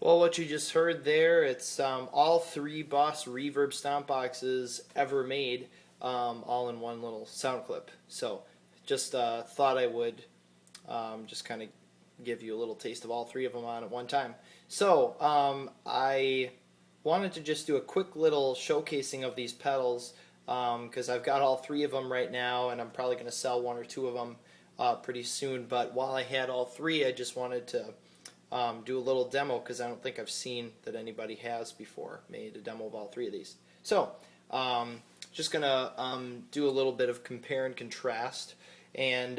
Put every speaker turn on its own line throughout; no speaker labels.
Well, what you just heard there, it's all three Boss Reverb stompboxes ever made, all in one little sound clip. So, just thought I would just kind of give you a little taste of all three of them on at one time. So, I wanted to just do a quick little showcasing of these pedals because I've got all three of them right now, and I'm probably going to sell one or two of them pretty soon. But while I had all three, I just wanted to do a little demo because I don't think I've seen that anybody has before made a demo of all three of these. So just gonna do a little bit of compare and contrast, and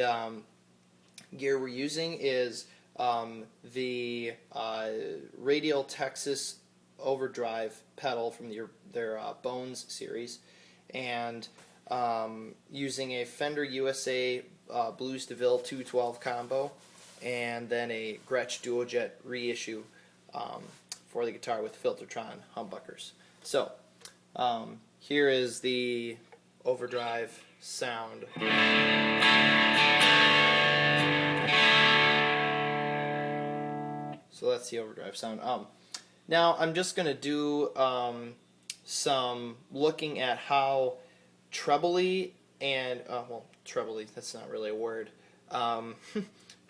gear we're using is the Radial Texas Overdrive pedal from their Bones series, and using a Fender USA Blues DeVille 212 combo, and then a Gretsch Duojet reissue for the guitar with Filtertron humbuckers. So here is the overdrive sound. So that's the overdrive sound. Now I'm just going to do some looking at how trebly and, well, trebly, that's not really a word,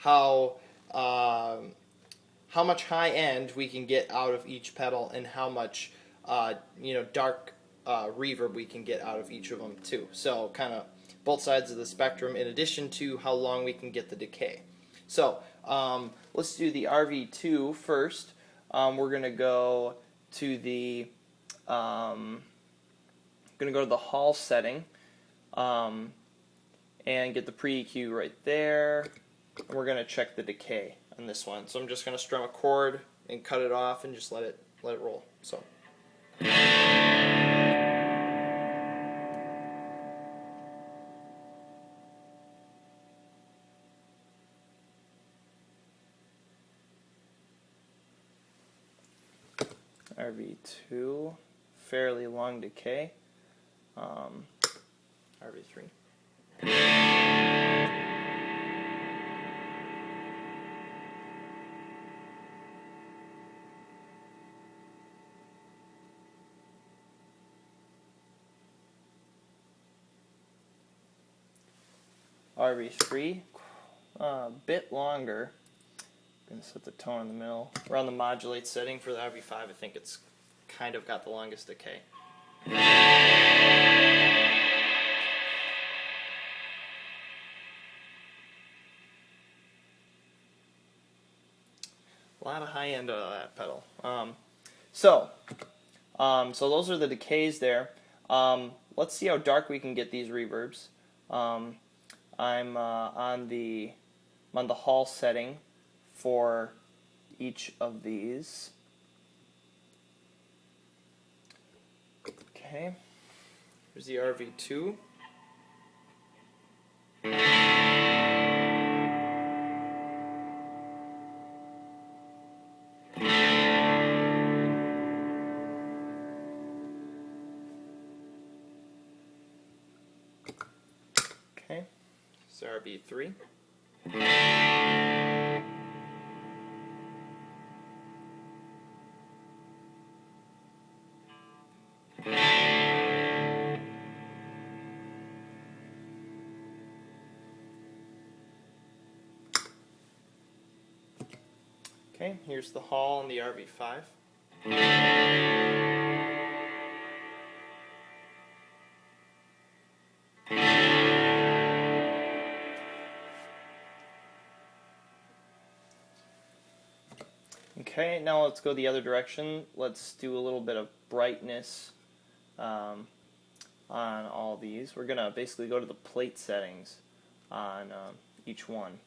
how much high end we can get out of each pedal, and how much dark reverb we can get out of each of them too. So kind of both sides of the spectrum, in addition to how long we can get the decay. So let's do the RV-2 first. We're gonna go to the Hall setting and get the pre-EQ right there. And we're gonna check the decay on this one. So I'm just gonna strum a chord and cut it off and just let it roll. So. RV-2, fairly long decay. RV-3. RV-3, a bit longer. I'm going to set the tone in the middle. We're on the modulate setting for the RV-5. I think it's kind of got the longest decay. A lot of high end out of that pedal. So those are the decays there. Let's see how dark we can get these reverbs. I'm on the Hall setting for each of these. Okay, here's the RV-2. Okay, it's RV-3. Okay, here's the Hall and the RV-5. Okay, now let's go the other direction. Let's do a little bit of brightness on all these. We're going to basically go to the plate settings on each one.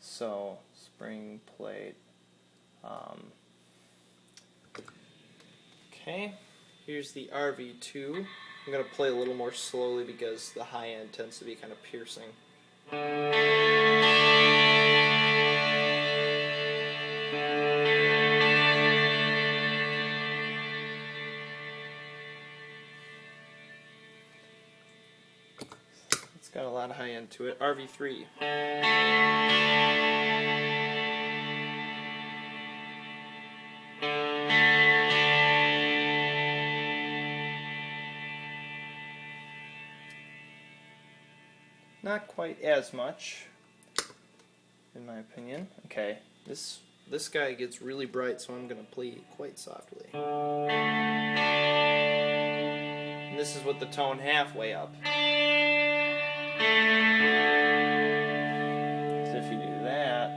So, spring plate. Okay, here's the RV-2. I'm going to play a little more slowly because the high end tends to be kind of piercing. It's got a lot of high end to it. RV-3. not quite as much, in my opinion. Okay, this guy gets really bright, so I'm going to play quite softly. And this is with the tone halfway up. So if you do that,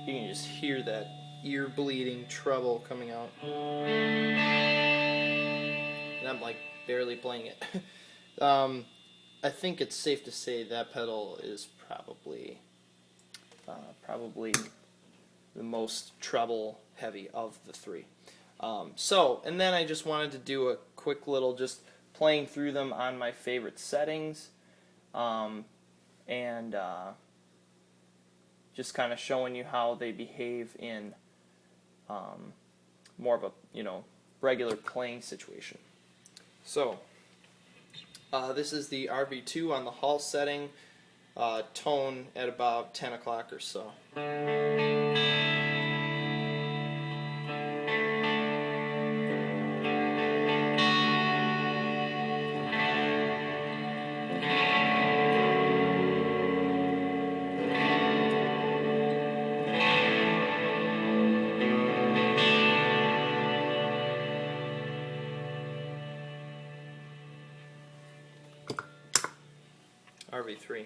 you can just hear that ear-bleeding treble coming out. And I'm like barely playing it. I think it's safe to say that pedal is probably the most treble heavy of the three. And then I just wanted to do a quick little just playing through them on my favorite settings, and just kind of showing you how they behave in more of a regular playing situation. So this is the RV-2 on the Hall setting, tone at about 10 o'clock or so. RV-3.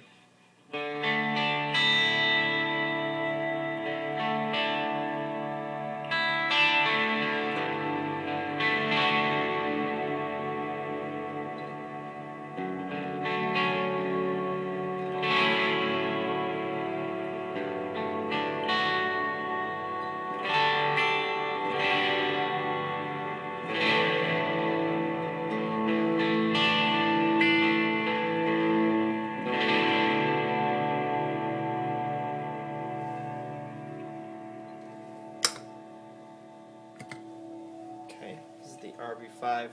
Okay, this is the RV-5.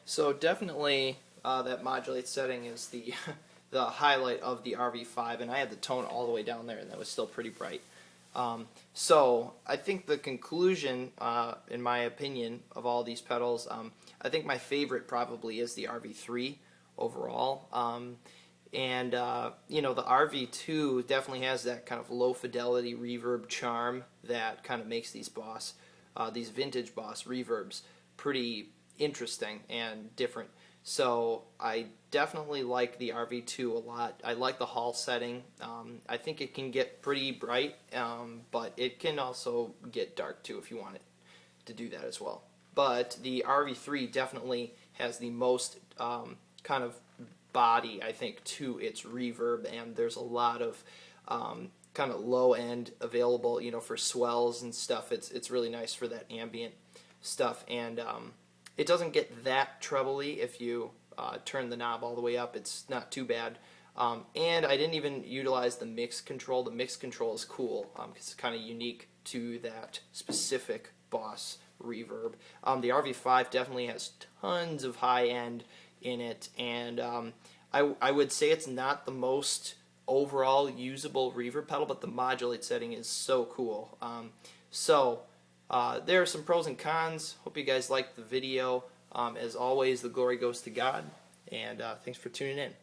So definitely that modulate setting is the the highlight of the RV-5, and I had the tone all the way down there, and that was still pretty bright. So I think the conclusion, in my opinion, of all these pedals, I think my favorite probably is the RV-3 overall. And the RV-2 definitely has that kind of low fidelity reverb charm that kind of makes these vintage Boss reverbs pretty interesting and different. So I definitely like the RV-2 a lot. I like the Hall setting. I think it can get pretty bright, but it can also get dark too if you want it to do that as well. But the RV-3 definitely has the most kind of body, I think, to its reverb, and there's a lot of kind of low end available, for swells and stuff. It's really nice for that ambient stuff, and it doesn't get that trebly if you turn the knob all the way up. It's not too bad. And I didn't even utilize the mix control. The mix control is cool because it's kind of unique to that specific Boss reverb. The RV-5 definitely has tons of high end in it, and I would say it's not the most overall usable reverb pedal, but the modulate setting is so cool. There are some pros and cons. Hope you guys liked the video. As always, the glory goes to God, and thanks for tuning in.